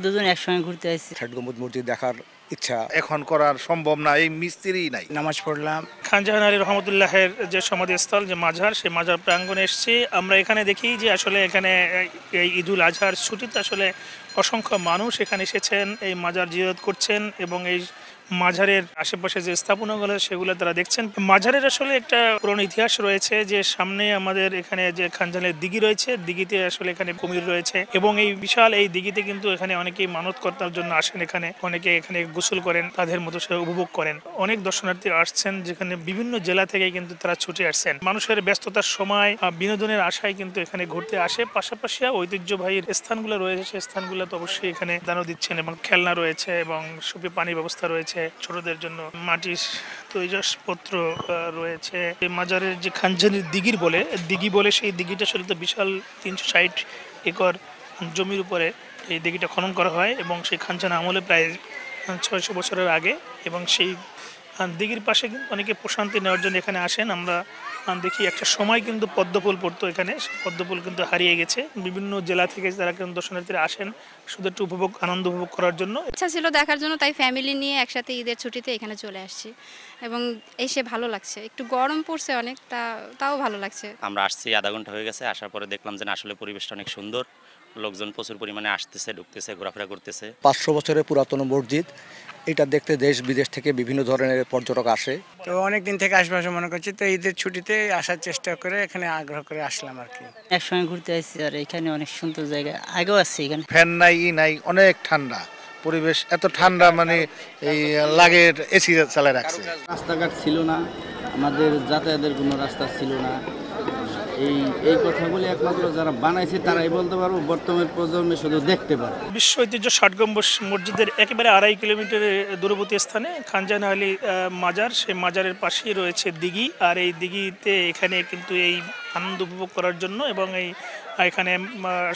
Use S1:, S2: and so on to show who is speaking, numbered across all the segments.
S1: দুজন একসঙ্গে ঘুরতে আসছি।
S2: ষাট গম্বুজ মসজিদ দেখার ইচ্ছা
S3: এখন করার সম্ভব না, এই মিস্ত্রি নাই।
S4: নামাজ পড়লাম।
S5: খান জাহান আলী রহমতুল্লাহের যে সমাধিস্থল, যে মাজার, সেই মাজার প্রাঙ্গণে এসেছি। আমরা এখানে দেখি যে আসলে এখানে এই ঈদুল আজহার ছুটিতে আসলে অসংখ্য মানুষ এখানে এসেছেন, এই মাজার জিয়ারত করছেন এবং এই মাজারের আশেপাশে যে স্থাপনাগুলো সেগুলো তারা দেখছেন। মাজারের আসলে একটা পুরনো ইতিহাস রয়েছে, যে সামনে আমাদের এখানে যে খানজানের দিঘি রয়েছে, দিঘিতে আসলে এখানে কুমির রয়েছে এবং এই বিশাল এই দিঘিতে কিন্তু এখানে অনেকেই মানত করার জন্য আসেন। এখানে অনেকে এখানে গোসল করেন, তাদের মতো সে উপভোগ করেন। অনেক দর্শনার্থী আসছেন, যেখানে বিভিন্ন জেলা থেকে কিন্তু তারা ছুটে আসছেন। মানুষের ব্যস্ততার সময় বিনোদনের আশায় কিন্তু এখানে ঘুরতে আসে। পাশাপাশি ঐতিহ্যবাহী স্থানগুলো রয়েছে, সেই স্থানগুলো তো অবশ্যই এখানে দানও দিচ্ছেন এবং খেলনা রয়েছে এবং সুপি পানির ব্যবস্থা রয়েছে ছোটদের জন্য, মাটির তৈজসপত্র রয়েছে। এই মাজারের যে খানজানির দিঘি বলে সেই দিঘিটা আসলে তো বিশাল 360 একর জমির উপরে এই দিঘিটা খনন করা হয় এবং সেই খানজানা আমলে প্রায় 600 বছরের আগে। এবং সেই দিঘির পাশে কিন্তু অনেকে প্রশান্তি নেওয়ার জন্য এখানে আসেন। আমরা দেখি একটা সময় কিন্তু পদ্মফুল পড়তো এখানে, পদ্মফুল কিন্তু হারিয়ে গেছে। বিভিন্ন জেলা থেকে যারা কিন্তু দর্শনার্থীরা আসেন শুধু একটু আনন্দ উপভোগ করার জন্য।
S6: ইচ্ছা ছিল দেখার জন্য, তাই ফ্যামিলি নিয়ে একসাথে ঈদের ছুটিতে এখানে চলে আসছি এবং এসে ভালো লাগছে। একটু গরম পড়ছে অনেক, তাও ভালো লাগছে।
S7: আমরা আসছি আধা ঘন্টা হয়ে গেছে, আসার পরে দেখলাম যে আসলে পরিবেশটা অনেক সুন্দর, লোকজন প্রচুর পরিমাণে আসতেছে, ঢুকতেছে, ঘোরাফেরা করতেছে।
S2: 500 বছরের পুরাতন মসজিদ, এটা দেখতে দেশ বিদেশ থেকে বিভিন্ন ধরনের পর্যটক আসে।
S4: তো অনেক দিন থেকে আশপাশে মনে করছি, তো ঈদের ছুটিতে আসার চেষ্টা করে এখানে আগ্রহ করে আসলাম আর কি।
S1: একসঙ্গে ঘুরতে আসছি, আর এখানে অনেক সুন্দর জায়গা। আগেও আসছি এখানে।
S3: ফ্যান নাই, নাই, অনেক ঠান্ডা পরিবেশ, এত ঠান্ডা মানে এই লাগের এসি চালায় রাখছে।
S8: রাস্তাঘাট ছিল না, আমাদের যাতায়াতের কোনো রাস্তা ছিল না। এই কথাগুলি একমাত্র যারা বানাইছে তারাই বলতে পারবো, বর্তমান প্রজন্মে শুধু দেখতে পারে।
S5: বিশ্ব ঐতিহ্য ষাট গম্বুজ মসজিদের একেবারে 2.5 কিলোমিটারের দূরবর্তী স্থানে খানজান আলী মাজার, সেই মাজারের পাশেই রয়েছে দিঘি। আর এই দিঘিতে এখানে কিন্তু এই আনন্দ উপভোগ করার জন্য এবং এখানে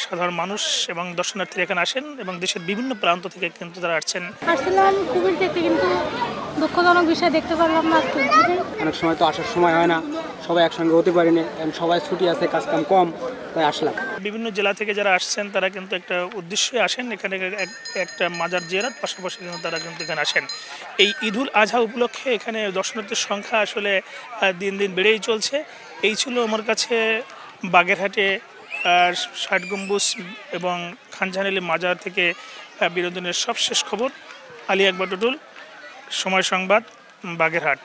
S5: সাধারণ মানুষ এবং দর্শনার্থীরা এখানে আসেন এবং দেশের বিভিন্ন প্রান্ত থেকে কিন্তু তারা আসছেন।
S9: আসলাম কুমির দেখতে, কিন্তু দুঃখজনক বিষয় দেখতে পারলাম না।
S8: অনেক সময় তো আসার সময় হয় না, সবাই একসঙ্গে হতে পারিনি, সবাই ছুটি আছে, কাজ কাম কম, তাই আসলাম।
S5: বিভিন্ন জেলা থেকে যারা আসছেন তারা কিন্তু একটা উদ্দেশ্যে আসেন, এখানে একটা মাজার জিয়ারত, পাশাপাশি কিন্তু তারা কিন্তু এখানে আসেন। এই ঈদুল আজহা উপলক্ষে এখানে দর্শনার্থীর সংখ্যা আসলে দিন দিন বেড়েই চলছে। এই ছিল আমার কাছে বাগেরহাটে ষাট গম্বুজ এবং খানজাহান আলী মাজার থেকে বিনোদনের সবশেষ খবর। আলী আকবর টুটুল, সময় সংবাদ, বাগেরহাট।